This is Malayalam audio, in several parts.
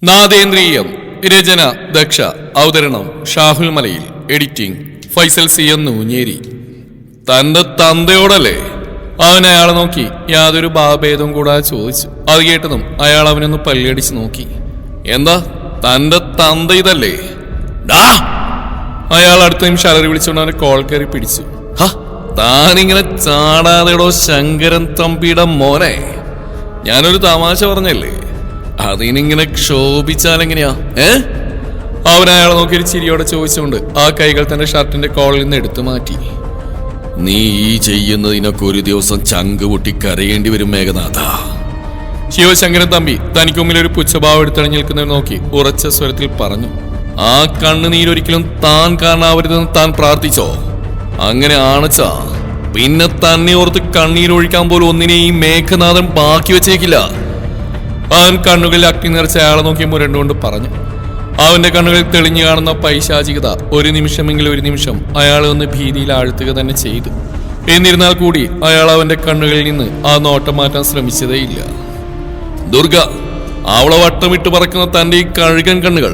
നാദേന്ദ്രീയം. രചന ദക്ഷ. അവതരണം ഷാഹുൽ മലയിൽ. Editing Faisal C N Nooncheri. തന്റെ തന്തയോടല്ലേ? അവൻ അയാളെ നോക്കി യാതൊരു ഭാവഭേദവും കൂടാതെ ചോദിച്ചു. അത് കേട്ടതും അയാൾ അവനൊന്ന് പല്ലടിച്ച് നോക്കി. എന്താ തന്റെ തന്ത ഇതല്ലേ? അയാൾ അടുത്ത നിമിഷം അലറി വിളിച്ചുകൊണ്ട് അവനെ കോൾ കയറി പിടിച്ചു. താനിങ്ങനെ ചാടാതെടോ ശങ്കരൻ തമ്പിയുടെ മോനെ, ഞാനൊരു തമാശ പറഞ്ഞല്ലേ, അതിനിങ്ങനെ ക്ഷോഭിച്ചാലെങ്ങനെയാ? അവൻ അയാളെ നോക്കി ഒരു ചിരിയോടെ ചോദിച്ചുകൊണ്ട് ആ കൈകൾ തന്റെ ഷർട്ടിന്റെ കോളിൽ നിന്ന് എടുത്തു മാറ്റി. നീ ഈ ചെയ്യുന്നതിനൊക്കെ ഒരു ദിവസം ചങ്ക് പൊട്ടി കരയേണ്ടി വരും മേഘനാഥ. ശിവശങ്കരൻ തമ്പി തനിക്ക് മുമ്പിൽ ഒരു പുച്ഛഭാവം എടുത്തണിഞ്ഞ് നിൽക്കുന്നവർ നോക്കി ഉറച്ച സ്വരത്തിൽ പറഞ്ഞു. ആ കണ്ണുനീരൊരിക്കലും താൻ കാണാവരുതെന്ന് താൻ പ്രാർത്ഥിച്ചോ? അങ്ങനെ ആണച്ചാ പിന്നെ തന്നെ ഓർത്ത് കണ്ണീരൊഴിക്കാൻ പോലും ഒന്നിനെയും മേഘനാഥൻ ബാക്കി വെച്ചേക്കില്ല. അവൻ കണ്ണുകളിൽ അഗ്നി നിറച്ച അയാളെ നോക്കി മുരണ്ടുകൊണ്ട് പറഞ്ഞു. അവന്റെ കണ്ണുകളിൽ തെളിഞ്ഞു കാണുന്ന പൈശാചികത ഒരു നിമിഷം അയാളെ ഒന്ന് ഭീതിയിൽ ആഴ്ത്തുക തന്നെ ചെയ്തു. എന്നിരുന്നാൽ കൂടി അയാൾ അവന്റെ കണ്ണുകളിൽ നിന്ന് ആ നോട്ടം മാറ്റാൻ ശ്രമിച്ചതേയില്ല. ദുർഗ, അവളെ വട്ടമിട്ട് പറക്കുന്ന തന്റെ ഈ കഴുകൻ കണ്ണുകൾ,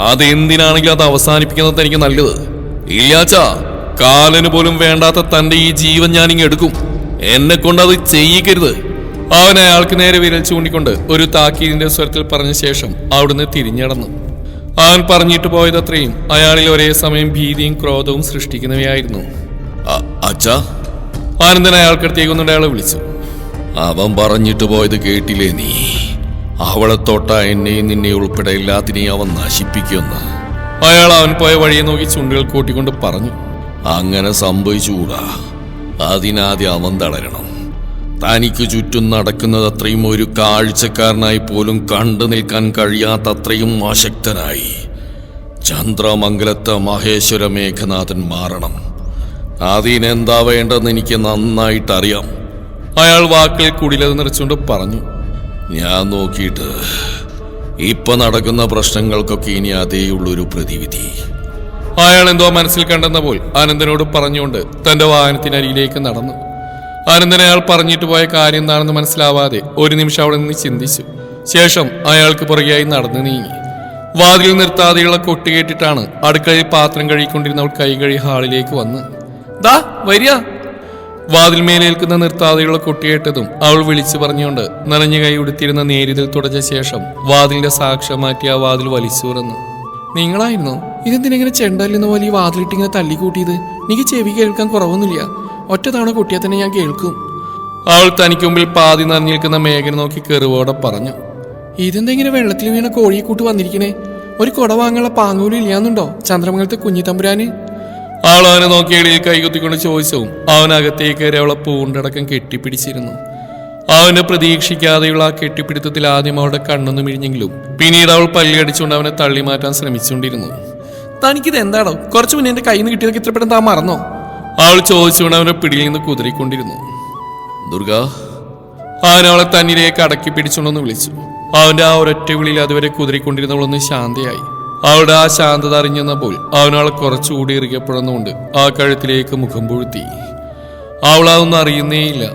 അതെന്തിനാണെങ്കിലും അത് അവസാനിപ്പിക്കുന്നത് തനിക്ക് നല്ലത്. ഇല്ലാച്ചാ കാലന് പോലും വേണ്ടാത്ത തന്റെ ഈ ജീവൻ ഞാനിങ്ങ് എടുക്കും. എന്നെ കൊണ്ട് അത് ചെയ്യിക്കരുത്. അവൻ അയാൾക്ക് നേരെ വിരൽ ചൂണ്ടിക്കൊണ്ട് ഒരു താക്കീതിന്റെ സ്വരത്തിൽ പറഞ്ഞ ശേഷം അവിടുന്ന് തിരിഞ്ഞടന്നു. അവൻ പറഞ്ഞിട്ട് പോയതത്രയും അയാളിൽ ഒരേ സമയം ഭീതിയും ക്രോധവും സൃഷ്ടിക്കുന്നവയായിരുന്നു. അച്ഛാ, ആനന്ദൻ അയാൾക്കടുത്തേക്ക് ഒന്നുകൊണ്ട് അയാളെ വിളിച്ചു. അവൻ പറഞ്ഞിട്ട് പോയത് കേട്ടില്ലേ നീ? അവളെ തൊട്ട എന്നെയും നിന്നെ ഉൾപ്പെടെ എല്ലാത്തിനെയും അവൻ നശിപ്പിക്കുമെന്ന്. അയാൾ അവൻ പോയ വഴിയെ നോക്കി ചുണ്ടുകൾ കൂട്ടിക്കൊണ്ട് പറഞ്ഞു. അങ്ങനെ സംഭവിച്ചുകൂടാ. അതിനാദ്യം അവൻ തളരണം. തനിക്ക് ചുറ്റും നടക്കുന്നത് അത്രയും ഒരു കാഴ്ചക്കാരനായി പോലും കണ്ടു നിൽക്കാൻ കഴിയാത്തത്രയും അശക്തനായി ചന്ദ്രമംഗലത്തെ മഹേശ്വര മേഘനാഥൻ മാറണം. അതിനെന്താ വേണ്ടെന്ന് എനിക്ക് നന്നായിട്ടറിയാം. അയാൾ വാക്കിൽ കുടിലത് നിറച്ചുകൊണ്ട് പറഞ്ഞു. ഞാൻ നോക്കിയിട്ട് ഇപ്പൊ നടക്കുന്ന പ്രശ്നങ്ങൾക്കൊക്കെ ഇനി അതേയുള്ളൊരു പ്രതിവിധി. അയാൾ എന്തോ മനസ്സിൽ കണ്ടെന്ന പോൽ ആനന്ദനോട് പറഞ്ഞുകൊണ്ട് തന്റെ വാഹനത്തിനരിയിലേക്ക് നടന്നു. ആനന്ദൻ അയാൾ പറഞ്ഞിട്ട് പോയ കാര്യം എന്താണെന്ന് മനസ്സിലാവാതെ ഒരു നിമിഷം അവിടെ നിന്ന് ചിന്തിച്ചു. ശേഷം അയാൾക്ക് പുറകെയായി നടന്നു നീങ്ങി. വാതിൽ നിർത്താതെയുള്ള കൊട്ടി കേട്ടിട്ടാണ് അടുക്കളയിൽ പാത്രം കഴുകിക്കൊണ്ടിരുന്നവൾ കൈ കഴുകി ഹാളിലേക്ക് വന്ന് ദാ വരിക. വാതിൽ മേലേൽക്കുന്ന നിർത്താതെയുള്ള കൊട്ടി കേട്ടതും അവൾ വിളിച്ചു പറഞ്ഞുകൊണ്ട് നനഞ്ഞ കൈ ഉടുത്തിരുന്ന നേരിതിൽ തുടച്ച ശേഷം വാതിലിന്റെ സാക്ഷ്യം മാറ്റി ആ വാതിൽ വലിച്ചു തുറന്നു. നിങ്ങളായിരുന്നോ ഇതെന്തിനെങ്ങനെ ചെണ്ടല്ലെന്ന പോലെ ഈ വാതിലിട്ടിങ്ങനെ തല്ലിക്കൂട്ടിയത്? എനിക്ക് ചെവി കേൾക്കാൻ കുറവൊന്നുമില്ല. ഒറ്റ തവണ കുട്ടിയെ തന്നെ ഞാൻ കേൾക്കും. അവൾ തനിക്ക് മുമ്പിൽ പാതി നനഞ്ഞു നിൽക്കുന്ന മേഘനെ നോക്കി കെറുവോടെ പറഞ്ഞു. ഇതെന്തെങ്കിലും വെള്ളത്തിൽ വീണ കോഴിയെ കൂട്ട് വന്നിരിക്കണേ? ഒരു കുട വാങ്ങാനുള്ള പാങ്ങൂലും ഇല്ലാന്നുണ്ടോ ചന്ദ്രമംഗലത്തെ കുഞ്ഞിത്തമ്പുരാന്? അവൾ അവനെ നോക്കി എളിയിൽ കൈകുത്തിക്കൊണ്ട് ചോദിച്ചു. അവനകത്തേക്ക് കയറി അവളെ പൂണ്ടടക്കം കെട്ടിപ്പിടിച്ചിരുന്നു. അവനെ പ്രതീക്ഷിക്കാതെയുള്ള ആ കെട്ടിപ്പിടുത്തത്തിൽ ആദ്യം അവളുടെ കണ്ണൊന്നും മിഴിഞ്ഞെങ്കിലും പിന്നീട് അവൾ പല്ലിയടിച്ചുകൊണ്ട് അവനെ തള്ളി മാറ്റാൻ ശ്രമിച്ചുകൊണ്ടിരുന്നു. തനിക്കിത് എന്താണോ? കുറച്ചു മുന്നേ എന്റെ കയ്യിൽ നിന്ന് കിട്ടിയതൊക്കെ ഇത്ര പെട്ടെന്ന് താൻ മറന്നോ? അവൾ ചോദിച്ചുകൊണ്ട് അവനെ പിടിയിൽ നിന്ന് കുതിരിക്കൊണ്ടിരുന്നു. ദുർഗ, അവൻ അവളെ തന്നിലേക്ക് അടക്കി പിടിച്ചുകൊണ്ടൊന്ന് വിളിച്ചു. അവന്റെ ആ ഒരൊറ്റ വിളിയിൽ അതുവരെ കുതിരിക്കൊണ്ടിരുന്നവളൊന്ന് ശാന്തയായി. അവളുടെ ആ ശാന്തത അറിഞ്ഞെന്നപ്പോൾ അവനവളെ കുറച്ചുകൂടി ഇറുകപ്പെടുന്നുകൊണ്ട് ആ കഴുത്തിലേക്ക് മുഖം പൂഴ്ത്തി. അവൾ അതൊന്നും അറിയുന്നേയില്ല.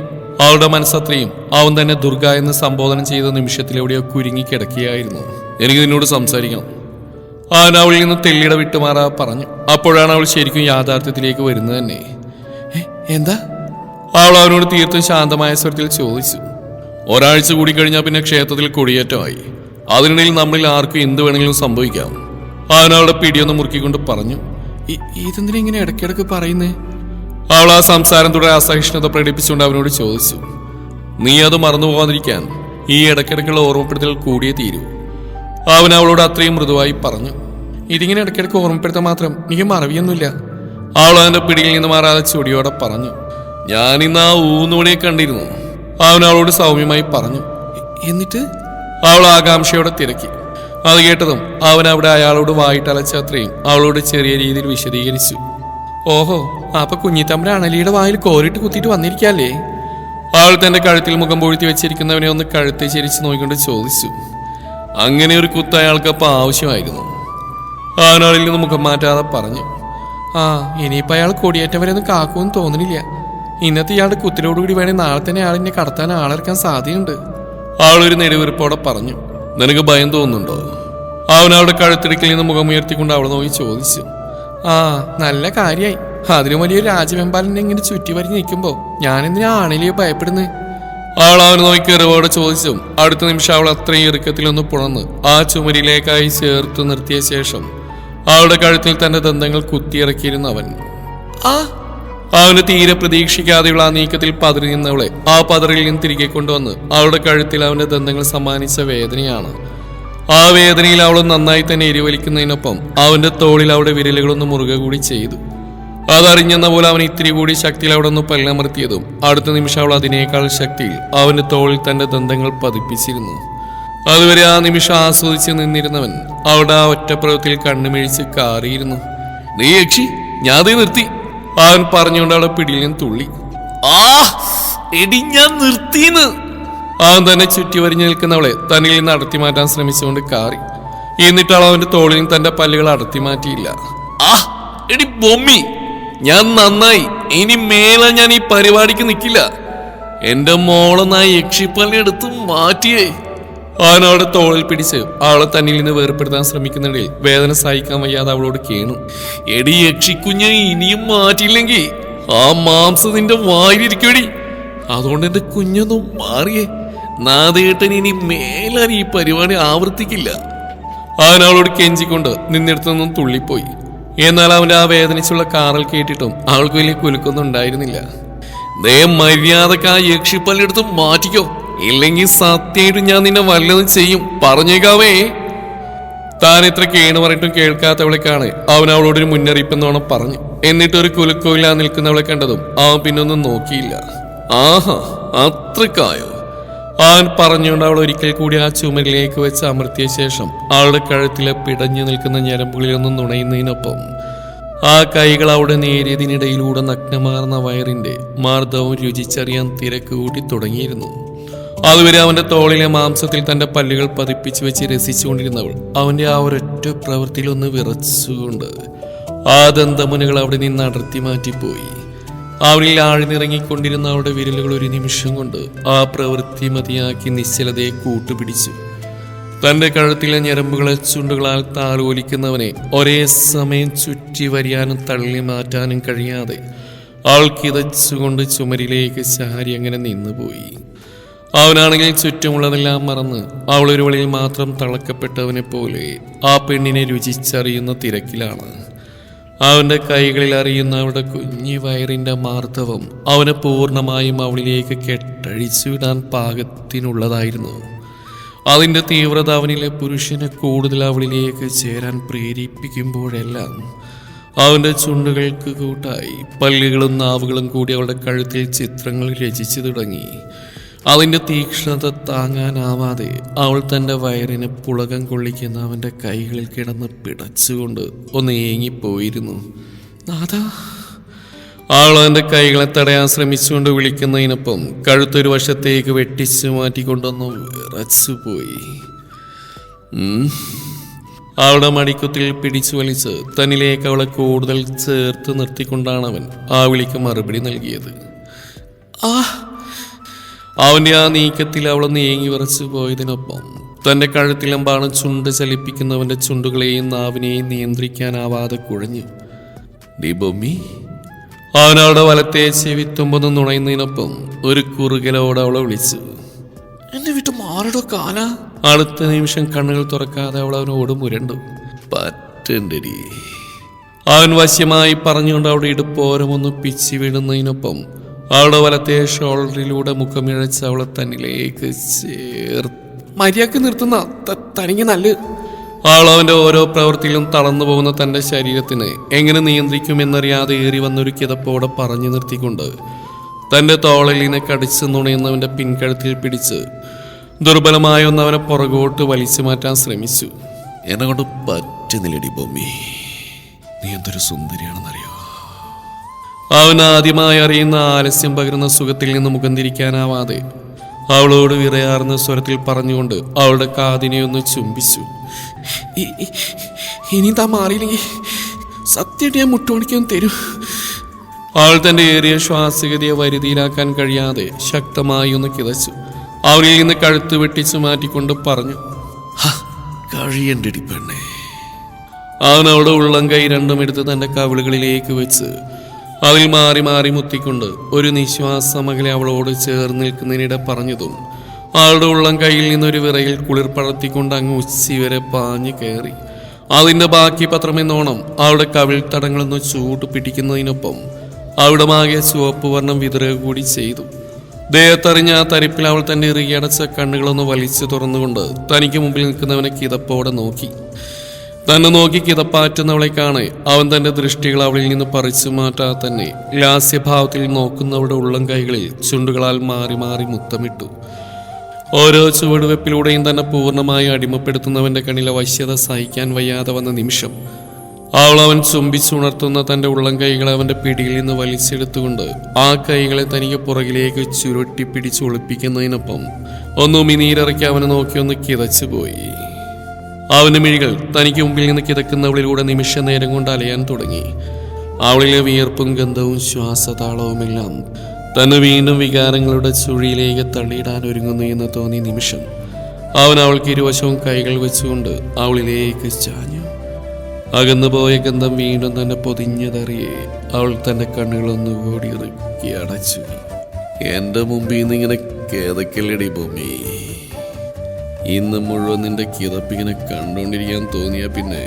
അവളുടെ മനസ്സത്രയും അവൻ തന്നെ ദുർഗ എന്ന് സംബോധന ചെയ്ത നിമിഷത്തിലെവിടെയോ കുരുങ്ങിക്കിടക്കുകയായിരുന്നു. എനിക്ക് നിന്നോട് സംസാരിക്കണം. അവൻ അവളിൽ നിന്ന് തെല്ലിട വിട്ടുമാറാ പറഞ്ഞു. അപ്പോഴാണ് അവൾ ശരിക്കും യാഥാർത്ഥ്യത്തിലേക്ക് വരുന്നത് തന്നെ. എന്താ? അവൾ അവനോട് തീർത്തും ശാന്തമായ സ്വരത്തിൽ ചോദിച്ചു. ഒരാഴ്ച കൂടി കഴിഞ്ഞാൽ പിന്നെ ക്ഷേത്രത്തിൽ കൊടിയേറ്റമായി. അതിനിടയിൽ നമ്മളിൽ ആർക്കും എന്ത് വേണമെങ്കിലും സംഭവിക്കാം. അവൻ അവളുടെ പിടിയൊന്ന് മുറുക്കിക്കൊണ്ട് പറഞ്ഞു. ഇതെന്തിനാ ഇങ്ങനെ ഇടയ്ക്കിടയ്ക്ക് പറയുന്നേ? അവൾ ആ സംസാരം തുടരെ അസഹിഷ്ണുത പ്രകടിപ്പിച്ചുകൊണ്ട് അവനോട് ചോദിച്ചു. നീ അത് മറന്നു പോകാതിരിക്കാൻ ഈ ഇടയ്ക്കിടയ്ക്കുള്ള ഓർമ്മപ്പെടുത്തൽ കൂടിയേ തീരൂ. അവൻ അവളോട് അത്രയും മൃദുവായി പറഞ്ഞു. ഇതിങ്ങനെ ഇടയ്ക്കിടയ്ക്ക് ഓർമ്മപ്പെടുത്താൻ മാത്രം എനിക്ക് മറവിയൊന്നുമില്ല. അവൾ അവന്റെ പിടിയിൽ നിന്ന് മാറാതെ ചൊടിയോടെ പറഞ്ഞു. ഞാനിന്ന് ആ ഊന്നൂടെ കണ്ടിരുന്നു. അവൻ അവളോട് സൗമ്യമായി പറഞ്ഞു. എന്നിട്ട്? അവൾ ആകാംക്ഷയോടെ തിരക്കി. അത് കേട്ടതും അവൻ അവിടെ അയാളോട് വായിട്ടലച്ച അത്രയും അവളോട് ചെറിയ രീതിയിൽ വിശദീകരിച്ചു. ഓഹോ, അപ്പൊ കുഞ്ഞിത്തമ്പുര അണലിയുടെ വായിൽ കോരിട്ട് കുത്തിയിട്ട് വന്നിരിക്കല്ലേ? അവൾ തന്റെ കഴുത്തിൽ മുഖം പൊഴുത്തി വെച്ചിരിക്കുന്നവനെ ഒന്ന് കഴുത്തെ ചെരിച്ച് നോക്കിക്കൊണ്ട് ചോദിച്ചു. അങ്ങനെ ഒരു കുത്ത് അയാൾക്കപ്പം ആവശ്യമായിരുന്നു. അവനളിൽ നിന്ന് മുഖം മാറ്റാതെ പറഞ്ഞു. ഇനിയിപ്പോൾ അയാൾ കൊടിയേറ്റം വരെ ഒന്നും കാക്കുമെന്ന് തോന്നുന്നില്ല. ഇന്നത്തെ ഇയാളുടെ കുത്തിലോടുകൂടി വേണേൽ നാളെ തന്നെ ആളിനെ കടത്താൻ ആളിറക്കാൻ സാധ്യതയുണ്ട്. ആളൊരു നെടുവീർപ്പോടെ പറഞ്ഞു. നിനക്ക് ഭയം തോന്നുന്നുണ്ടോ? അവൻ അവളുടെ കഴുത്തിടുക്കിൽ നിന്ന് മുഖമുയർത്തിക്കൊണ്ട് അവളെ നോക്കി ചോദിച്ചു. ആ, നല്ല കാര്യായി. അതിലും വലിയൊരു രാജവെമ്പാലിനെ ഇങ്ങനെ ചുറ്റി വരിഞ്ഞ് നിൽക്കുമ്പോ ഞാനെന്തിനാ ആണിലിയെ ഭയപ്പെടുന്നേ? അവൾ അവനെ നോക്കി എറിവോടെ ചോദിച്ചു. അടുത്ത നിമിഷം അവൾ അത്രയും ഇറുക്കത്തിലൊന്ന് പുണർന്ന് ആ ചുമരിലേക്കായി ചേർത്ത് നിർത്തിയ ശേഷം അവളുടെ കഴുത്തിൽ തന്റെ ദന്തങ്ങൾ കുത്തിയിറക്കിയിരുന്ന അവന് തീരെ പ്രതീക്ഷിക്കാതെയുള്ള ആ നീക്കത്തിൽ പതറി നിന്നവളെ ആ പതറിൽ നിന്ന് തിരികെ കൊണ്ടുവന്ന് അവളുടെ കഴുത്തിൽ അവന്റെ ദന്തങ്ങൾ സമ്മാനിച്ച വേദനയാണ്. ആ വേദനയിൽ അവൾ നന്നായി തന്നെ എരിവലിക്കുന്നതിനൊപ്പം അവന്റെ തോളിൽ അവളുടെ വിരലുകളൊന്ന് മുറുകെ കൂടി ചെയ്തു. അതറിഞ്ഞെന്ന പോലെ അവൻ ഇത്തിരി കൂടി ശക്തിയിൽ അവിടെ ഒന്ന് പല്ലമർത്തിയതും അടുത്ത നിമിഷം അവൾ അതിനേക്കാൾ ശക്തിയിൽ അവന്റെ തോളിൽ തന്റെ ദന്തങ്ങൾ പതിപ്പിച്ചിരുന്നു. അതുവരെ ആ നിമിഷം ആസ്വദിച്ച് നിന്നിരുന്നവൻ അവളുടെ ആ ഒറ്റപ്രവത്തിൽ കണ്ണുമിഴിച്ച് കാറിയിരുന്നു. നീ യക്ഷി, ഞാൻ നിർത്തി, അവൻ പറഞ്ഞുകൊണ്ട് അവളെ പിടിയിൽ നിന്ന് തുള്ളി. എടി, ഞാൻ നിർത്തിന്ന്. അവൻ തന്നെ ചുറ്റി വരിഞ്ഞു നിൽക്കുന്നവളെ തന്നിൽ നിന്ന് അടർത്തി മാറ്റാൻ ശ്രമിച്ചുകൊണ്ട് കാറി. എന്നിട്ട് അവൾ അവന്റെ തോളിൽ നിന്ന് തന്റെ പല്ലുകൾ അടർത്തി മാറ്റിയില്ല. എടി ബൊമ്മി, ഞാൻ നന്നായി. ഇനി മേലെ ഞാൻ ഈ പരിപാടിക്ക് നിൽക്കില്ല. എന്റെ മോളെന്നായി യക്ഷിപ്പല്ലി എടുത്ത് മാറ്റിയേ. അവൻ അവളുടെ തോളിൽ പിടിച്ച് അവളെ തന്നിൽ നിന്ന് വേർപ്പെടുത്താൻ ശ്രമിക്കുന്നിടയിൽ വേദന സഹിക്കാൻ വയ്യാതെ അവളോട് കേണു. എടി യക്ഷിക്കുഞ്ഞ്, ഇനിയും മാറ്റിയില്ലെങ്കിൽ ആ മാംസം നിന്റെ വായിലിരിക്കുവടി. അതുകൊണ്ട് എന്റെ കുഞ്ഞൊന്നും മാറിയേ. നാദേട്ടൻ ഇനി മേലാൻ ഈ പരിപാടി ആവർത്തിക്കില്ല. അവൻ അവളോട് കെഞ്ചിക്കൊണ്ട് നിന്നെടുത്തു നിന്നും തുള്ളിപ്പോയി. എന്നാൽ അവന്റെ ആ വേദനിച്ചുള്ള കാറൽ കേട്ടിട്ടും അവൾക്ക് വലിയ കുലുക്കൊന്നും ഉണ്ടായിരുന്നില്ല. ദേ, മര്യാദക്ക് ആ യക്ഷിപ്പല്ലെടുത്ത് മാറ്റിക്കോ, ഇല്ലെങ്കിൽ സത്യമായിട്ട് ഞാൻ നിന്നെ വല്ലതും ചെയ്യും, പറഞ്ഞേക്കാവേ. താൻ എത്ര കേണു പറഞ്ഞിട്ടും കേൾക്കാത്തവളേക്കാണ് അവൻ അവളോടൊരു മുന്നറിയിപ്പെന്നോണം പറഞ്ഞു. എന്നിട്ടൊരു കുലുക്കമില്ലാ നിൽക്കുന്നവളെ കണ്ടതും അവൻ പിന്നൊന്നും നോക്കിയില്ല. ആഹാ, അത്രക്കായോ? അവൻ പറഞ്ഞുകൊണ്ട് അവൾ ഒരിക്കൽ കൂടി ആ ചുമരിലേക്ക് വെച്ച് അമർത്തിയ ശേഷം അവളുടെ കഴുത്തിലെ പിടഞ്ഞു നിൽക്കുന്ന ഞരമ്പുകളിലൊന്നും നുണയുന്നതിനൊപ്പം ആ കൈകൾ അവിടെ നേരിയതിനിടയിലൂടെ നഗ്നമാർന്ന വയറിന്റെ മാർദ്ദവും രുചിച്ചറിയാൻ തിരക്ക് കൂട്ടി തുടങ്ങിയിരുന്നു. അതുവരെ അവന്റെ തോളിലെ മാംസത്തിൽ തന്റെ പല്ലുകൾ പതിപ്പിച്ചു വെച്ച് രസിച്ചുകൊണ്ടിരുന്നവൾ അവന്റെ ആ ഒരൊറ്റ പ്രവൃത്തിയിലൊന്ന് വിറച്ചുകൊണ്ട് ആ ദന്തമുനകൾ അവിടെ നിന്ന് അടർത്തി മാറ്റിപ്പോയി. അവളിൽ ആഴ്ന്നിറങ്ങിക്കൊണ്ടിരുന്ന അവളുടെ വിരലുകൾ ഒരു നിമിഷം കൊണ്ട് ആ പ്രവൃത്തി മതിയാക്കി നിശ്ചലതയെ കൂട്ടുപിടിച്ചു. തന്റെ കഴുത്തിലെ ഞരമ്പുകളെ ചുണ്ടുകളാൽ താലോലിക്കുന്നവനെ ഒരേ സമയം ചുറ്റി വരിയാനും തള്ളി മാറ്റാനും കഴിയാതെ അവൾ കിതച്ചുകൊണ്ട് ചുമരിലേക്ക് ചാരി അങ്ങനെ നിന്നുപോയി. അവനാണെങ്കിൽ ചുറ്റുമുള്ളതെല്ലാം മറന്ന് അവളൊരു വളിയിൽ മാത്രം തളക്കപ്പെട്ടവനെ പോലെ ആ പെണ്ണിനെ രുചിച്ചറിയുന്ന തിരക്കിലാണ്. അവന്റെ കൈകളിൽ അറിയുന്ന അവളുടെ കുഞ്ഞി വയറിന്റെ മാർദ്ദവം അവനെ പൂർണ്ണമായും അവളിലേക്ക് കെട്ടഴിച്ചുവിടാൻ പാകത്തിനുള്ളതായിരുന്നു. അതിന്റെ തീവ്രത അവനിലെ പുരുഷനെ കൂടുതൽ അവളിലേക്ക് ചേരാൻ പ്രേരിപ്പിക്കുമ്പോഴെല്ലാം അവന്റെ ചുണ്ടുകൾക്ക് കൂട്ടായി പല്ലുകളും നാവുകളും കൂടി അവളുടെ കഴുത്തിൽ ചിത്രങ്ങൾ രചിച്ചു തുടങ്ങി. അതിന്റെ തീക്ഷ്ണത താങ്ങാനാവാതെ അവൾ തന്റെ വയറിന് പുളകം കൊള്ളിക്കുന്ന അവന്റെ കൈകളിൽ കിടന്ന് പിടച്ചുകൊണ്ട് ഒന്ന് ഏങ്ങിപ്പോയിരുന്നു. നാഥാ. അവൾ അവന്റെ കൈകളെ തടയാൻ ശ്രമിച്ചുകൊണ്ട് വിളിക്കുന്നതിനൊപ്പം കഴുത്തൊരു വശത്തേക്ക് വെട്ടിച്ചു മാറ്റിക്കൊണ്ടൊന്ന് വിറച്ചുപോയി. അവളുടെ മടിക്കുത്തിൽ പിടിച്ചു വലിച്ച് തന്നിലേക്ക് അവളെ കൂടുതൽ ചേർത്ത് നിർത്തിക്കൊണ്ടാണ് അവൻ ആ വിളിക്ക് മറുപടി നൽകിയത്. അവന്റെ ആ നീക്കത്തിൽ അവളൊന്ന് ഏങ്ങി വിറച്ചു പോയതിനൊപ്പം തന്റെ കഴുത്തിലമ്പാണ് ചുണ്ട് ചലിപ്പിക്കുന്നവന്റെ ചുണ്ടുകളെയും നാവിനെയും നിയന്ത്രിക്കാനാവാതെ കുഴഞ്ഞു. ഡിബൊമ്മി. അവനവളുടെ വലത്തെ ചെവിത്തുമ്പൊന്ന് നുണയുന്നതിനൊപ്പം ഒരു കുറുകലോടെ അവളെ വിളിച്ചു. എന്നെ വിട്ട് മാറടോ കാല. അടുത്ത നിമിഷം കണ്ണുകൾ തുറക്കാതെ അവൾ അവനോട് മുരണ്ടു. പറ്റണ്ടടി. അവൻ വശ്യമായി പറഞ്ഞുകൊണ്ട് അവളുടെ ഇടുപ്പോരമൊന്ന് പിച്ചി വീഴുന്നതിനൊപ്പം അവളുടെ വലത്തെ ഷോൾഡറിലൂടെ മുഖമിഴച്ച് അവളെ തന്നിലേക്ക് മര്യാദക്ക് നിർത്തുന്ന തനിക്ക് നല്ല. അവൾ അവന്റെ ഓരോ പ്രവൃത്തിയിലും തളർന്നു പോകുന്ന തന്റെ ശരീരത്തിന് എങ്ങനെ നിയന്ത്രിക്കുമെന്നറിയാതെ ഏറി വന്നൊരു കിതപ്പോടെ പറഞ്ഞു നിർത്തിക്കൊണ്ട് തന്റെ തോളലിനെ കടിച്ചു നുണയുന്നവന്റെ പിൻകഴുത്തിൽ പിടിച്ച് ദുർബലമായ ഒന്നവനെ പുറകോട്ട് വലിച്ചു മാറ്റാൻ ശ്രമിച്ചു. എന്നെ കൊണ്ട് പറ്റുന്നില്ലടി ബൊമ്മി, നീ എന്തൊരു സുന്ദരിയാണെന്നറിയോ. അവൻ ആദ്യമായി അറിയുന്ന ആലസ്യം പകരുന്ന സുഖത്തിൽ നിന്ന് മുഖം തിരിക്കാനാവാതെ അവളോട് വിറയാർന്ന സ്വരത്തിൽ പറഞ്ഞുകൊണ്ട് അവളുടെ കാതിനെ ഒന്ന് ചുംബിച്ചു. ഇനി താ മാറിയില്ലെങ്കിൽ സത്യമായിട്ട് ഞാൻ മുട്ടുമണിക്കൊന്നും തരും. അവൾ തന്റെ ഏറിയ ശ്വാസഗതിയെ വരുതിയിലാക്കാൻ കഴിയാതെ ശക്തമായി ഒന്ന് കിതച്ചു. അവളിൽ നിന്ന് കഴുത്ത് വെട്ടിച്ചു മാറ്റിക്കൊണ്ട് പറഞ്ഞു. കഴിയണ്ടടി പെണ്ണേ. അവൻ അവളുടെ ഉള്ളം കൈ രണ്ടും എടുത്ത് തന്റെ കവിളുകളിലേക്ക് വെച്ച് അതിൽ മാറി മാറി മുത്തിക്കൊണ്ട് ഒരു നിശ്വാസം അകലെ അവളോട് ചേർന്ന് നിൽക്കുന്നതിനിടെ പറഞ്ഞതും അവളുടെ ഉള്ളം കൈയിൽ നിന്നൊരു വിറയിൽ കുളിർ പടർത്തിക്കൊണ്ട് അങ്ങ് ഉച്ചി വരെ പാഞ്ഞു കയറി. അതിന്റെ ബാക്കി പത്രമെന്നോണം അവളുടെ കവിൾ തടങ്ങളൊന്ന് ചൂട് പിടിക്കുന്നതിനൊപ്പം അവിടെ മാകിയ ചുവപ്പ് വർണ്ണം വിതറുക കൂടി ചെയ്തു. ദേഹത്തറിഞ്ഞ ആ തരിപ്പിൽ അവൾ തന്റെ ഇറുകിയടച്ച കണ്ണുകളൊന്ന് വലിച്ചു തുറന്നുകൊണ്ട് തനിക്ക് മുമ്പിൽ നിൽക്കുന്നവനെ കിതപ്പോടെ നോക്കി. തന്നെ നോക്കി കിതപ്പാറ്റുന്നവളെ കാണെ അവൻ തന്റെ ദൃഷ്ടികൾ അവളിൽ നിന്ന് പറിച്ചു മാറ്റാതെ തന്നെ ലാസ്യഭാവത്തിൽ നോക്കുന്നവളുടെ ഉള്ളം കൈകളിൽ ചുണ്ടുകളാൽ മാറി മാറി മുത്തമിട്ടു. ഓരോ ചുവടുവെപ്പിലൂടെയും തന്നെ പൂർണ്ണമായി അടിമപ്പെടുത്തുന്നവന്റെ കണ്ണിലെ വശ്യത സഹിക്കാൻ വയ്യാതെ വന്ന നിമിഷം അവൻ ചുംബിച്ചുണർത്തുന്ന തന്റെ ഉള്ളം കൈകളെ അവന്റെ പിടിയിൽ നിന്ന് വലിച്ചെടുത്തുകൊണ്ട് ആ കൈകളെ തനിക്ക് പുറകിലേക്ക് ചുരുട്ടി പിടിച്ച് ഒളിപ്പിക്കുന്നതിനൊപ്പം ഒന്ന് ഉമിനീരിറക്കി അവനെ നോക്കി ഒന്ന് കിതച്ചുപോയി. അവന്റെ മിഴികൾ തനിക്ക് മുമ്പിൽ നിന്ന് കിതക്കുന്നവളിലൂടെ നിമിഷ നേരം കൊണ്ട് അലയാൻ തുടങ്ങി. അവളിലെ വിയർപ്പും ഗന്ധവും ശ്വാസതാളവുമെല്ലാം തന്നെ വീണ്ടും വികാരങ്ങളുടെ ചുഴിയിലേക്ക് തള്ളിയിടാൻ ഒരുങ്ങുന്നു എന്ന് തോന്നിയ നിമിഷം അവൻ അവൾക്ക് ഇരുവശവും കൈകൾ വെച്ചുകൊണ്ട് അവളിലേക്ക് ചാഞ്ഞു. അകന്നുപോയ ഗന്ധം വീണ്ടും തന്നെ പൊതിഞ്ഞതറിയെ അവൾ തന്റെ കണ്ണുകളൊന്നുകൂടി ഇറുക്കി അടച്ചു. എന്റെ മുമ്പിൽ നിന്ന് ഇങ്ങനെ കിതക്കല്ലടി ഭൂമി. ഇന്ന് മുഴുവൻ നിന്റെ കിതപ്പിങ്ങനെ കണ്ടുകൊണ്ടിരിക്കാൻ തോന്നിയ പിന്നെ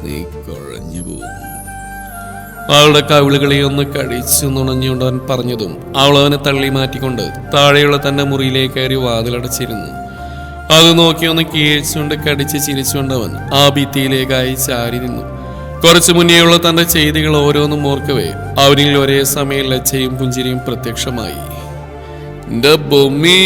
നീ കുഴഞ്ഞു പോകും. അവളുടെ കവിളുകളെ ഒന്ന് കടിച്ചു നുണഞ്ഞുകൊണ്ട് അവൻ പറഞ്ഞതും അവൾ അവനെ തള്ളി മാറ്റിക്കൊണ്ട് താഴെയുള്ള തന്റെ മുറിയിലേക്ക് കയറി വാതിലടച്ചിരുന്നു. അത് നോക്കി ഒന്ന് കീഴ്ച്ചുകൊണ്ട് കടിച്ച് ചിരിച്ചുകൊണ്ട് അവൻ ആ ഭിത്തിയിലേക്കായി ചാരി നിന്നു. കുറച്ചു മുന്നേയുള്ള തന്റെ ചെയ്തികൾ ഓരോന്നും ഓർക്കവേ അവനിൽ ഒരേ സമയം ലജ്ജയും പുഞ്ചിരിയും പ്രത്യക്ഷമായി. എന്റെ ഭൂമി.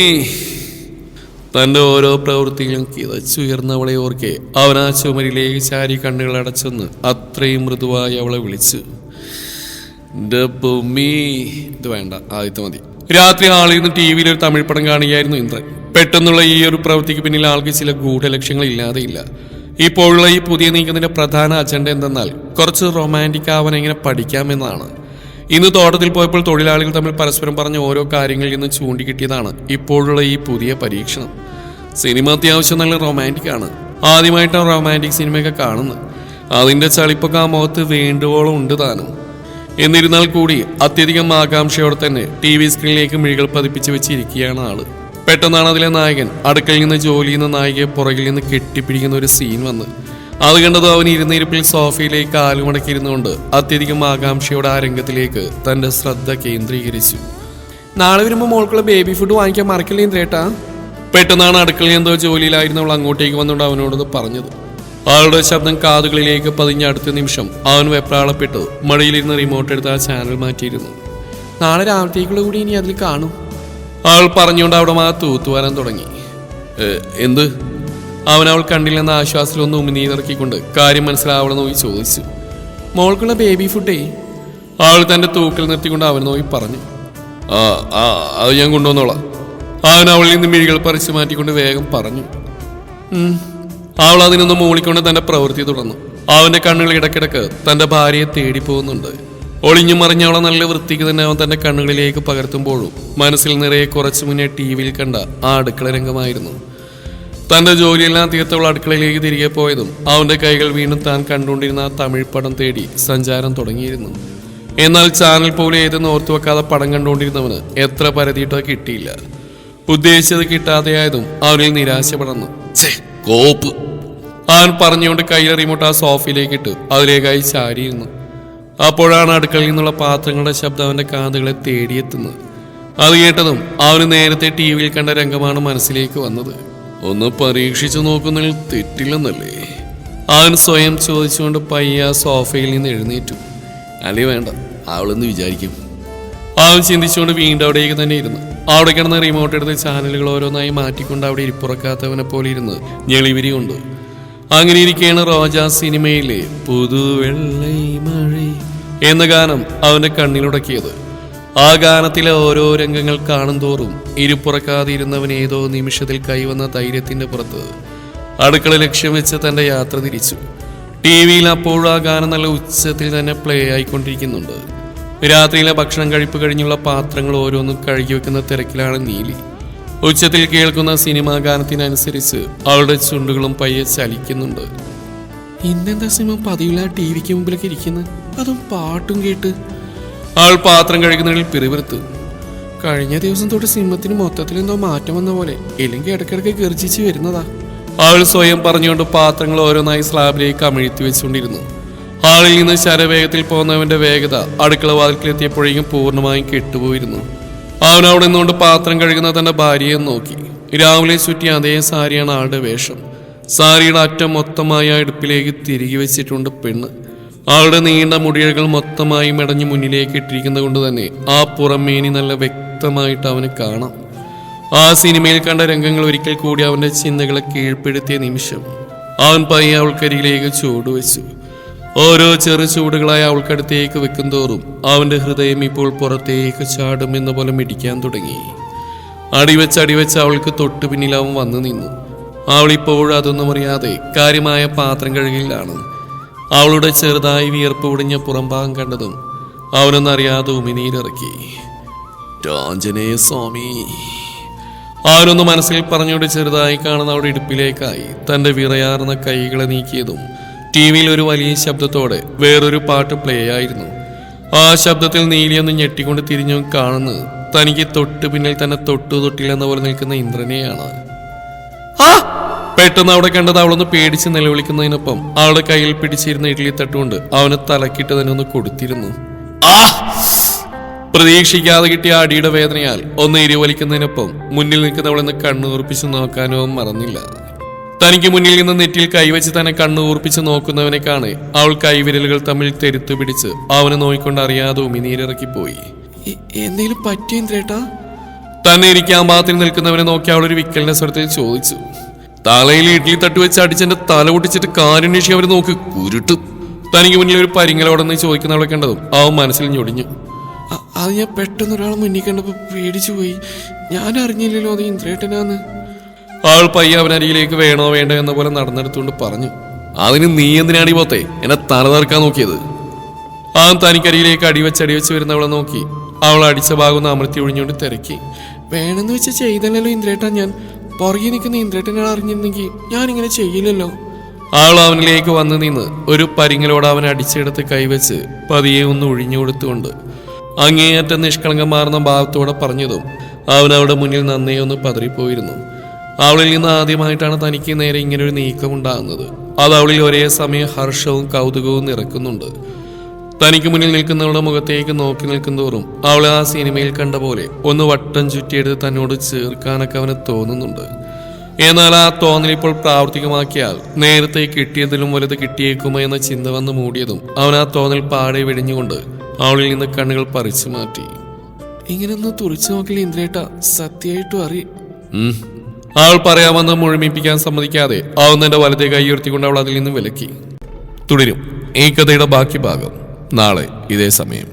തന്റെ ഓരോ പ്രവൃത്തിയിലും കിതച്ചുയർന്നവളെ ഓർക്കെ അവൻ ആ ചുമരിലേക്ക് ചാരി കണ്ണുകൾ അടച്ചെന്ന് അത്രയും മൃദുവായി അവളെ വിളിച്ചു. എന്റെ ഭൂമി. ഇത് വേണ്ട, ആദ്യത്തെ മതി. രാത്രി ആളിൽ നിന്ന് ടി വിയിൽ ഒരു തമിഴ് പടം കാണുകയായിരുന്നു ഇന്ദ്രൻ. പെട്ടെന്നുള്ള ഈ ഒരു പ്രവൃത്തിക്ക് പിന്നിൽ ആൾക്ക് ചില ഗൂഢലക്ഷ്യങ്ങൾ ഇല്ലാതെയില്ല. ഇപ്പോഴുള്ള ഈ പുതിയ നീക്കത്തിന്റെ പ്രധാന അജണ്ട എന്തെന്നാൽ കുറച്ച് റൊമാൻറ്റിക് ആവാൻ എങ്ങനെ പഠിക്കാമെന്നാണ്. ഇന്ന് തോട്ടത്തിൽ പോയപ്പോൾ തൊഴിലാളികൾ തമ്മിൽ പരസ്പരം പറഞ്ഞ ഓരോ കാര്യങ്ങളിൽ നിന്ന് ചൂണ്ടിക്കിട്ടിയതാണ് ഇപ്പോഴുള്ള ഈ പുതിയ പരീക്ഷണം. സിനിമ അത്യാവശ്യം നല്ല റൊമാൻറ്റിക് ആണ്. ആദ്യമായിട്ടാണ് റൊമാൻറ്റിക് സിനിമയൊക്കെ കാണുന്നത്. അതിന്റെ ചളിപ്പൊക്കെ ആ മുഖത്ത് വേണ്ടുവോളം ഉണ്ട് താനും. എന്നിരുന്നാൽ കൂടി അത്യധികം ആകാംക്ഷയോടെ തന്നെ ടി വി സ്ക്രീനിലേക്ക് മിഴികൾ പതിപ്പിച്ച് വെച്ചിരിക്കുകയാണ് ആള്. പെട്ടെന്നാണ് അതിലെ നായകൻ അടുക്കളയിൽ നിന്ന് ജോലി ചെയ്യുന്ന നായികയെ പുറകിൽ നിന്ന് കെട്ടിപ്പിടിക്കുന്ന ഒരു സീൻ വന്ന് അത് കണ്ടത് അവൻ ഇരുന്നിരിപ്പിൽ സോഫയിലേക്ക് കാലുമടക്കിയിരുന്നുകൊണ്ട് അത്യധികം ആകാംക്ഷയോടെ ആ രംഗത്തിലേക്ക് തന്റെ ശ്രദ്ധ കേന്ദ്രീകരിച്ചു. നാളെ വരുമ്പോൾ മോൾക്കുള്ള ബേബി ഫുഡ് വാങ്ങിക്കാൻ മറക്കില്ലേ ഇന്ദ്രേട്ടാ? പെട്ടെന്നാണ് അടുക്കളയിൽ എന്തോ ജോലിയിലായിരുന്നവൾ അങ്ങോട്ടേക്ക് വന്നുകൊണ്ട് അവനോടത് പറഞ്ഞത്. അവളുടെ ശബ്ദം കാതുകളിലേക്ക് പതിഞ്ഞ അടുത്ത നിമിഷം അവൻ വെപ്രാളപ്പെട്ടു മഴയിലിരുന്ന് റിമോട്ട് എടുത്ത് ആ ചാനൽ മാറ്റിയിരുന്നു. നാളെ രാവിലത്തേക്കുള്ള കൂടി ഇനി അതിൽ കാണും അവൾ പറഞ്ഞുകൊണ്ട് അവിടെ ആ തൂത്തുവരാൻ തുടങ്ങി. എന്ത്? അവൻ അവൾ കണ്ടില്ലെന്ന ആശ്വാസത്തിലൊന്ന് ഉമിനീരിറക്കിക്കൊണ്ട് കാര്യം മനസ്സിലാവളെ നോക്കി ചോദിച്ചു. മോൾക്കുള്ള ബേബി ഫുഡേ അവൾ തന്റെ തൂക്കൽ നിർത്തിക്കൊണ്ട് അവൻ നോക്കി പറഞ്ഞു. അത് ഞാൻ കൊണ്ടുവന്നോളാം. അവൻ അവളിൽ നിന്ന് മിഴികൾ പറിച്ചു മാറ്റിക്കൊണ്ട് വേഗം പറഞ്ഞു. അവൾ അതിനൊന്ന് മൂളിക്കൊണ്ട് തന്റെ പ്രവൃത്തി തുടർന്നു. അവന്റെ കണ്ണുകൾ ഇടക്കിടക്ക് തന്റെ ഭാര്യയെ തേടി പോകുന്നുണ്ട്. ഒളിഞ്ഞു മറിഞ്ഞവളെ നല്ല വൃത്തിക്ക് തന്നെ അവൻ തന്റെ കണ്ണുകളിലേക്ക് പകർത്തുമ്പോഴും മനസ്സിൽ നിറയെ കുറച്ചു മുന്നേ ടി വിയിൽ കണ്ട ആ അടുക്കള രംഗമായിരുന്നു. തന്റെ ജോലിയെല്ലാം തീർത്തവൾ അടുക്കളയിലേക്ക് തിരികെ പോയതും അവന്റെ കൈകൾ വീണ്ടും താൻ കണ്ടുകൊണ്ടിരുന്ന ആ തമിഴ് പടം തേടി സഞ്ചാരം തുടങ്ങിയിരുന്നു. എന്നാൽ ചാനൽ പോലെ ഏതെന്ന് ഓർത്തു വെക്കാതെ പടം കണ്ടുകൊണ്ടിരുന്നവന് എത്ര പരതിയിട്ടോ കിട്ടിയില്ല. ഉദ്ദേശിച്ചത് കിട്ടാതെയായതും അവനിൽ നിരാശ പടർന്നു. കോപ്പ് അവൻ പറഞ്ഞുകൊണ്ട് കയ്യിലെ റിമോട്ട് ആ സോഫയിലേക്ക് ഇട്ട് അതിലേക്കായി ചാരിയിരുന്നു. അപ്പോഴാണ് അടുക്കളയിൽ നിന്നുള്ള പാത്രങ്ങളുടെ ശബ്ദം അവന്റെ കാതുകളെ തേടിയെത്തുന്നത്. അത് കേട്ടതും അവന് നേരത്തെ ടി വിയിൽ കണ്ട രംഗമാണ് മനസ്സിലേക്ക് വന്നത്. ഒന്ന് പരീക്ഷിച്ചു നോക്കുന്നതിൽ തെറ്റില്ലെന്നല്ലേ അവൻ സ്വയം ചോദിച്ചുകൊണ്ട് പയ്യ സോഫയിൽ നിന്ന് എഴുന്നേറ്റു. അല്ലേ വേണ്ട, അവളെന്ന് വിചാരിക്കും. അവൻ ചിന്തിച്ചുകൊണ്ട് വീണ്ടും അവിടേക്ക് തന്നെ ഇരുന്നു. അവിടെ കിടന്ന റിമോട്ട് എടുത്ത് ചാനലുകൾ ഓരോന്നായി മാറ്റിക്കൊണ്ട് അവിടെ ഇരിപ്പുറക്കാത്തവനെ പോലെ ഇരുന്ന് ഞെളിവിരി കൊണ്ട് അങ്ങനെ ഇരിക്കുകയാണ് റോജാ സിനിമയിലെ പുതുവെള്ളൈ മഴ എന്ന ഗാനം അവന്റെ കണ്ണിലുടക്കിയത്. ആ ഗാനത്തിലെ ഓരോ രംഗങ്ങൾ കാണും തോറും ഇരുപ്പുറക്കാതിരുന്നവൻ ഏതോ നിമിഷത്തിൽ കൈവന്ന ധൈര്യത്തിന്റെ പുറത്ത് അടുക്കള ലക്ഷ്യം വെച്ച് തന്റെ യാത്ര തിരിച്ചു. ടി വിയിൽ അപ്പോഴും ആ ഗാനം നല്ല ഉച്ചത്തിൽ തന്നെ പ്ലേ ആയിക്കൊണ്ടിരിക്കുന്നുണ്ട്. രാത്രിയിലെ ഭക്ഷണം കഴിപ്പ് കഴിഞ്ഞുള്ള പാത്രങ്ങൾ ഓരോന്നും കഴുകി വെക്കുന്ന തിരക്കിലാണ് നീലി. ഉച്ചത്തിൽ കേൾക്കുന്ന സിനിമാ ഗാനത്തിനനുസരിച്ച് അവളുടെ ചുണ്ടുകളും പയ്യെ ചലിക്കുന്നുണ്ട്. ഇന്നെന്താ സിനിമ പതിവില്ല ടി വിക്ക് മുമ്പിലൊക്കെ ഇരിക്കുന്നത്, അതും പാട്ടും കേട്ട്. അവൾ പാത്രം കഴിക്കുന്നതിൽ പിറുപിറുത്തു. കഴിഞ്ഞ ദിവസം തൊട്ട് സിനിമത്തിന് മൊത്തത്തിൽ എന്തോ മാറ്റം വന്ന പോലെ, ഇല്ലെങ്കിൽ ഇടയ്ക്കിടയ്ക്ക് ഗർജിച്ച് വരുന്നതാ. അവൾ സ്വയം പറഞ്ഞുകൊണ്ട് പാത്രങ്ങൾ ഓരോന്നായി സ്ലാബിലേക്ക് അമിഴ്ത്തി വെച്ചുകൊണ്ടിരുന്നു. ഹാളിൽ നിന്ന് ശരവേഗത്തിൽ പോകുന്നവന്റെ വേഗത അടുക്കള വാതിൽക്കിലെത്തിയപ്പോഴേക്കും പൂർണ്ണമായും കെട്ടുപോയിരുന്നു. അവൻ അവിടെ നിന്നുകൊണ്ട് പാത്രം കഴുകുന്ന തന്റെ ഭാര്യയെ നോക്കി. രാവിലെ ചുറ്റിയ അതേ സാരിയാണ് ആളുടെ വേഷം. സാരിയുടെ അറ്റം മൊത്തമായി ആ ഇടുപ്പിലേക്ക് തിരികെ വെച്ചിട്ടുണ്ട് പെണ്ണ്. ആളുടെ നീണ്ട മുടിയകൾ മൊത്തമായി മെടഞ്ഞ് മുന്നിലേക്ക് ഇട്ടിരിക്കുന്നത് കൊണ്ട് തന്നെ ആ പുറമേനി നല്ല വ്യക്തമായിട്ട് അവന് കാണാം. ആ സിനിമയിൽ കണ്ട രംഗങ്ങൾ ഒരിക്കൽ കൂടി അവന്റെ ചിന്തകളെ കീഴ്പ്പെടുത്തിയ നിമിഷം അവൻ പയ്യെ അവൾക്കരികിലേക്ക് ചൂടുവെച്ചു. ഓരോ ചെറു ചൂടുകളായി അവൾക്കടുത്തേക്ക് വെക്കും തോറും അവന്റെ ഹൃദയം ഇപ്പോൾ പുറത്തേക്ക് ചാടുമെന്ന പോലെ മിടിക്കാൻ തുടങ്ങി. അടിവെച്ച് അവൾക്ക് തൊട്ടു പിന്നിൽ അവൻ വന്നു നിന്നു. അവളിപ്പോഴും അതൊന്നും അറിയാതെ കാര്യമായ പാത്രം കഴുകിലാണ്. അവളുടെ ചെറുതായി വിയർപ്പ് ഒടിഞ്ഞ പുറംഭാഗം കണ്ടതും അവനൊന്നറിയാതെ ഉമിനീരിറക്കി. ആഞ്ജനേയ സ്വാമി അവനൊന്ന് മനസ്സിൽ പറഞ്ഞുകൊണ്ട് ചെറുതായി കാണുന്ന അവളുടെ ഇടുപ്പിലേക്കായി തന്റെ വിറയാർന്ന കൈകളെ നീക്കിയതും ടി വിയിൽ ഒരു വലിയ ശബ്ദത്തോടെ വേറൊരു പാട്ട് പ്ലേ ആയിരുന്നു. ആ ശബ്ദത്തിൽ നീലിയൊന്ന് ഞെട്ടിക്കൊണ്ട് തിരിഞ്ഞു കാണുന്നത് തനിക്ക് തൊട്ടു പിന്നിൽ തന്നെ തൊട്ടില്ലെന്ന പോലെ നിൽക്കുന്ന ഇന്ദ്രനെയാണ്. പെട്ടെന്ന് അവിടെ കണ്ടത് അവളൊന്ന് പേടിച്ച് നിലവിളിക്കുന്നതിനൊപ്പം അവളുടെ കയ്യിൽ പിടിച്ചിരുന്ന ഇഡ്ഡലി തട്ടുകൊണ്ട് അവന് തലക്കിട്ട് തന്നെ ഒന്ന് കൊടുത്തിരുന്നു. പ്രതീക്ഷിക്കാതെ കിട്ടിയ അടിയുടെ വേദനയാൽ ഒന്ന് ഇരുവലിക്കുന്നതിനൊപ്പം മുന്നിൽ നിൽക്കുന്നവളെന്ന് കണ്ണുറപ്പിച്ച് നോക്കാനോ മറന്നില്ല. തനിക്ക് മുന്നിൽ നിന്ന് നെറ്റിൽ കൈവച്ച് തന്നെ കണ്ണുകൂർപ്പിച്ച് നോക്കുന്നവനെ കാണെ അവൾ കൈവിരലുകൾ തമ്മിൽ തെരുത്തു പിടിച്ച് അവനെ നോയിക്കൊണ്ട് അറിയാതെ ഉമിനീരിറക്കിപ്പോയി. എന്തെങ്കിലും പറ്റിയേട്ടാ? തന്നെ ഇരിക്കാൻ പാത്തിൽ നിൽക്കുന്നവനെ നോക്കി അവളൊരു വിക്കലിന്റെ സ്വരത്തിൽ ചോദിച്ചു. തലയിൽ ഇഡ്ഡലി തട്ടുവെച്ച് അടിച്ചെന്റെ തല പൊട്ടിച്ചിട്ട് കാരുണ്യക്ഷി അവരെ നോക്ക് കുരുട്ടു. തനിക്ക് മുന്നിൽ ഒരു പരിങ്ങലോടെന്ന് ചോദിക്കുന്നവളെ കണ്ടതും അവൻ മനസ്സിൽ ഞൊടിഞ്ഞു. അത് ഞാൻ പെട്ടെന്ന് ഒരാൾ മുന്നിൽ കണ്ടപ്പോ പേടിച്ചു പോയി. ഞാൻ അറിഞ്ഞില്ലല്ലോ അത് ഇന്ദ്രേട്ടനാന്ന്. അവൾ പയ്യ അവനരികിലേക്ക് വേണോ വേണ്ടോ എന്ന പോലെ നടന്നെടുത്തുകൊണ്ട് പറഞ്ഞു. അതിന് നീ എന്തിനാടി പോത്തെ എന്നെ തല തറക്കാൻ നോക്കിയത്? അവൻ തനിക്കരികിലേക്ക് അടിവെച്ച് വരുന്നവളെ നോക്കി അവൾ അടിച്ച ഭാഗം അമർത്തി ഒഴിഞ്ഞുകൊണ്ട് തിരക്കി. വേണമെന്ന് വെച്ച് ചെയ്തല്ലോ ഇന്ദ്രേട്ടൻ, ഞാൻ പുറകെ നിൽക്കുന്ന ഇന്ദ്രേട്ടനാണ് അറിഞ്ഞിരുന്നെങ്കിൽ ഞാനിങ്ങനെ ചെയ്യില്ലല്ലോ. അവൾ അവനിലേക്ക് വന്നു നിന്ന് ഒരു പരിങ്ങലോട് അവൻ അടിച്ചെടുത്ത് കൈവച്ച് പതിയെ ഒന്ന് ഒഴിഞ്ഞു കൊടുത്തുകൊണ്ട് അങ്ങേയറ്റം നിഷ്കളങ്കമാർന്ന ഭാവത്തോടെ പറഞ്ഞതും അവൻ അവിടെ മുന്നിൽ നന്നേ ഒന്ന് പതറിപ്പോയിരുന്നു. അവളിൽ നിന്ന് ആദ്യമായിട്ടാണ് തനിക്ക് നേരെ ഇങ്ങനൊരു നീക്കം ഉണ്ടാകുന്നത്. അത് അവളിൽ ഒരേ സമയം ഹർഷവും കൗതുകവും നിറക്കുന്നുണ്ട്. തനിക്ക് മുന്നിൽ നിൽക്കുന്നവളുടെ മുഖത്തേക്ക് നോക്കി നിൽക്കുന്തോറും അവളെ ആ സിനിമയിൽ കണ്ട പോലെ ഒന്ന് വട്ടം ചുറ്റിയെടുത്ത് തന്നോട് ചേർക്കാനൊക്കെ അവന് തോന്നുന്നുണ്ട്. എന്നാൽ ആ തോന്നൽ ഇപ്പോൾ പ്രാവർത്തികമാക്കിയാൽ നേരത്തെ കിട്ടിയതിലും വലുത് കിട്ടിയേക്കുമോ എന്ന ചിന്ത വന്ന് മൂടിയതും അവൻ ആ തോന്നൽ പാടെ വെടിഞ്ഞുകൊണ്ട് അവളിൽ നിന്ന് കണ്ണുകൾ പറിച്ചു മാറ്റി. ഇങ്ങനൊന്ന് തുറച്ചു നോക്കില്ല ഇന്ദ്രേട്ട, സത്യമായിട്ടും അവൾ പറയാമെന്ന് മുഴുമിപ്പിക്കാൻ സമ്മതിക്കാതെ അവൻ തന്റെ വലതേ കൈ ഉയർത്തിക്കൊണ്ട് അവൾ അതിൽ നിന്ന് വിലക്കി. തുടരും ഈ കഥയുടെ ബാക്കി ഭാഗം നാളെ ഇതേ സമയം.